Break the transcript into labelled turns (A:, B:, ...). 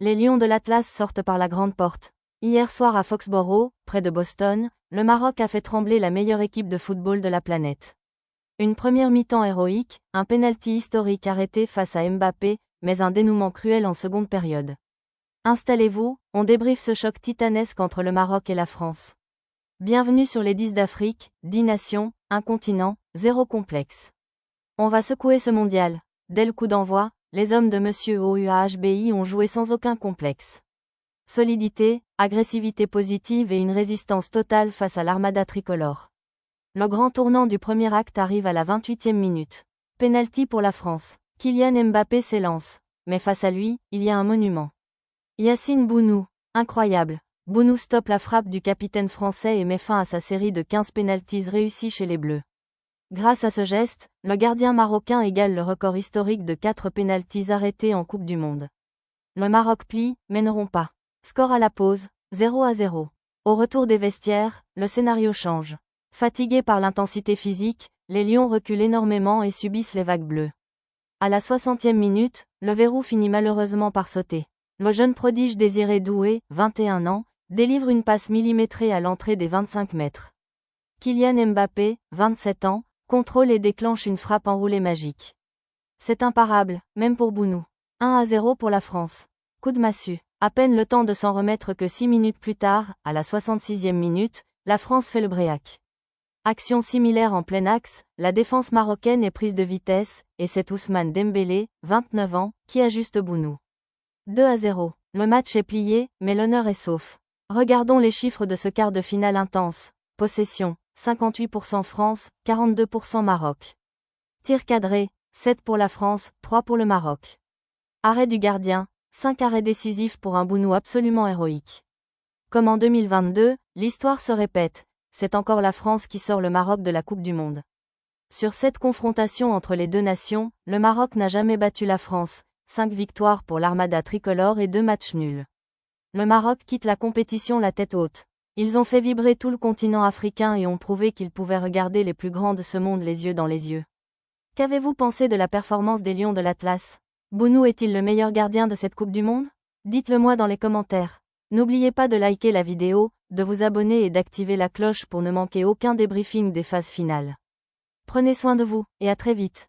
A: Les Lions de l'Atlas sortent par la grande porte. Hier soir à Foxborough, près de Boston, le Maroc a fait trembler la meilleure équipe de football de la planète. Une première mi-temps héroïque, un pénalty historique arrêté face à Mbappé, mais un dénouement cruel en seconde période. Installez-vous, on débriefe ce choc titanesque entre le Maroc et la France. Bienvenue sur les 10 d'Afrique, 10 nations, un continent, 0 complexe. On va secouer ce mondial. Dès le coup d'envoi, les hommes de Monsieur OUAHBI ont joué sans aucun complexe. Solidité, agressivité positive et une résistance totale face à l'armada tricolore. Le grand tournant du premier acte arrive à la 28e minute. Penalty pour la France. Kylian Mbappé s'élance. Mais face à lui, il y a un monument. Yacine Bounou. Incroyable. Bounou stoppe la frappe du capitaine français et met fin à sa série de 15 pénaltys réussis chez les Bleus. Grâce à ce geste, le gardien marocain égale le record historique de 4 pénaltys arrêtés en Coupe du Monde. Le Maroc plie, mais ne rompt pas. Score à la pause, 0-0. Au retour des vestiaires, le scénario change. Fatigués par l'intensité physique, les Lions reculent énormément et subissent les vagues bleues. À la 60e minute, le verrou finit malheureusement par sauter. Le jeune prodige Désiré Doué, 21 ans, délivre une passe millimétrée à l'entrée des 25 mètres. Kylian Mbappé, 27 ans, contrôle et déclenche une frappe enroulée magique. C'est imparable, même pour Bounou. 1-0 pour la France. Coup de massue. À peine le temps de s'en remettre que 6 minutes plus tard, à la 66e minute, la France fait le bréac. Action similaire en plein axe, la défense marocaine est prise de vitesse, et c'est Ousmane Dembélé, 29 ans, qui ajuste Bounou. 2-0. Le match est plié, mais l'honneur est sauf. Regardons les chiffres de ce quart de finale intense. Possession, 58% France, 42% Maroc. Tir cadré, 7 pour la France, 3 pour le Maroc. Arrêt du gardien, 5 arrêts décisifs pour un Bounou absolument héroïque. Comme en 2022, l'histoire se répète, c'est encore la France qui sort le Maroc de la Coupe du Monde. Sur cette confrontation entre les deux nations, le Maroc n'a jamais battu la France, 5 victoires pour l'armada tricolore et 2 matchs nuls. Le Maroc quitte la compétition la tête haute. Ils ont fait vibrer tout le continent africain et ont prouvé qu'ils pouvaient regarder les plus grands de ce monde les yeux dans les yeux. Qu'avez-vous pensé de la performance des Lions de l'Atlas ? Bounou est-il le meilleur gardien de cette Coupe du Monde ? Dites-le moi dans les commentaires. N'oubliez pas de liker la vidéo, de vous abonner et d'activer la cloche pour ne manquer aucun débriefing des phases finales. Prenez soin de vous, et à très vite.